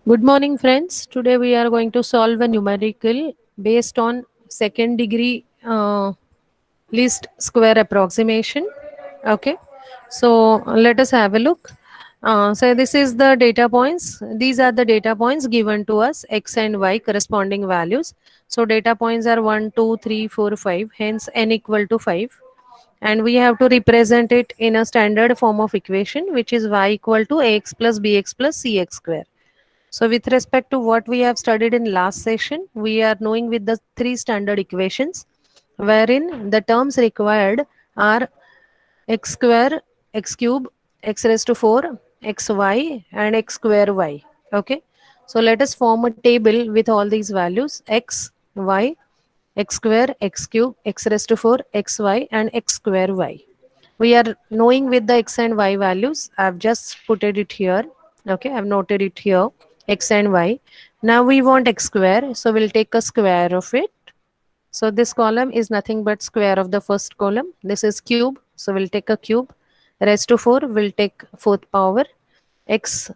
Good morning, friends. Today we are going to solve a numerical based on second degree least square approximation. Okay, so let us have a look. So this is the data points. These are the data points given to us, x and y corresponding values. So data points are 1, 2, 3, 4, 5. Hence n equal to 5. And we have to represent it in a standard form of equation, which is y equal to ax plus bx plus cx square. So with respect to what we have studied in last session, we are knowing with the three standard equations wherein the terms required are x square, x cube, x raised to 4, xy and x square y. Okay. So let us form a table with all these values x, y, x square, x cube, x raised to 4, xy and x square y. We are knowing with the x and y values. I've just put it here. Okay, I've noted it here, x and y. Now we want x square, so we'll take a square of it. So this column is nothing but square of the first column. This is cube, so we'll take a cube. Raised to 4, we'll take fourth power. X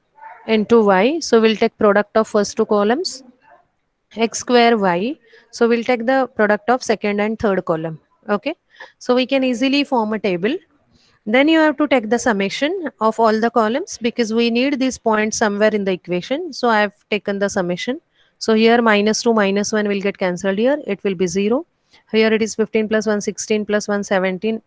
into y, so we'll take product of first two columns. X square y, so we'll take the product of second and third column. Okay, so we can easily form a table. Then you have to take the summation of all the columns because we need these points somewhere in the equation. So I have taken the summation. So here minus 2 minus 1 will get cancelled here. It will be 0. Here it is 15 plus 1 16 plus 1 17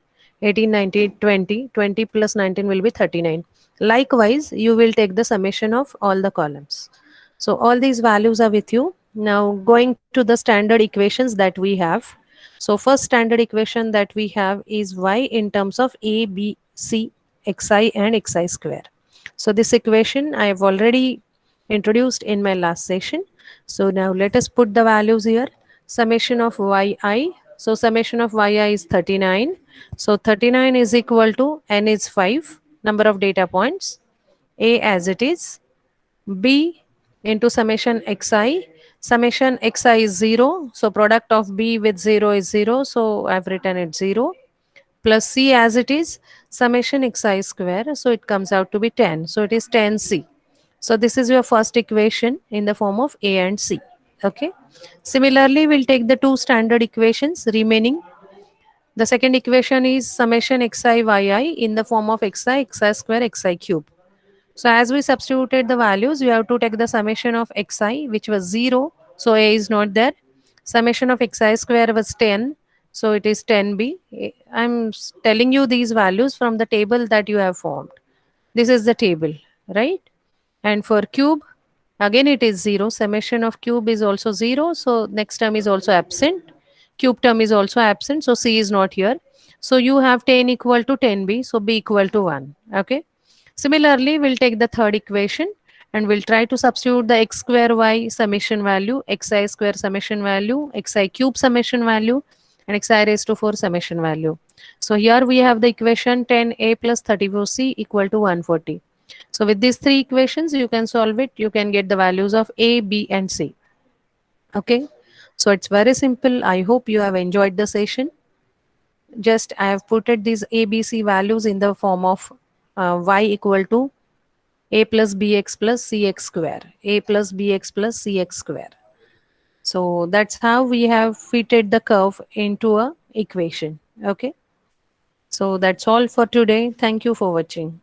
18 19 20. 20 plus 19 will be 39. Likewise, you will take the summation of all the columns. So all these values are with you. Now going to the standard equations that we have. So first standard equation that we have is y in terms of a, b, c, xi and xi square. So this equation I have already introduced in my last session. So now let us put the values here. Summation of yi. So summation of yi is 39. So 39 is equal to n is 5, number of data points, a as it is, b into summation xi. Summation xi is 0. So product of b with 0 is 0. So I've written it 0 plus c as it is, summation xi square. So it comes out to be 10. So it is 10c. So this is your first equation in the form of a and c. Okay. Similarly, we'll take the two standard equations remaining. The second equation is summation xi yi in the form of xi square, xi cube. So as we substituted the values, you have to take the summation of xi, which was 0. So a is not there. Summation of xi square was 10. So it is 10b. I'm telling you these values from the table that you have formed. This is the table, right? And for cube, again it is 0. Summation of cube is also 0. So next term is also absent. Cube term is also absent. So c is not here. So you have 10 equal to 10b. So b equal to 1. Okay. Similarly, we'll take the third equation and we'll try to substitute the x square y summation value, xi square summation value, xi cube summation value, and xi raised to 4 summation value. So here we have the equation 10a plus 34c equal to 140. So with these three equations, you can solve it. You can get the values of a, b, and c. Okay. So it's very simple. I hope you have enjoyed the session. Just I have put it these a, b, c values in the form of y equal to a plus bx plus cx square, a plus bx plus cx square. So that's how we have fitted the curve into a equation. Okay. So that's all for today. Thank you for watching.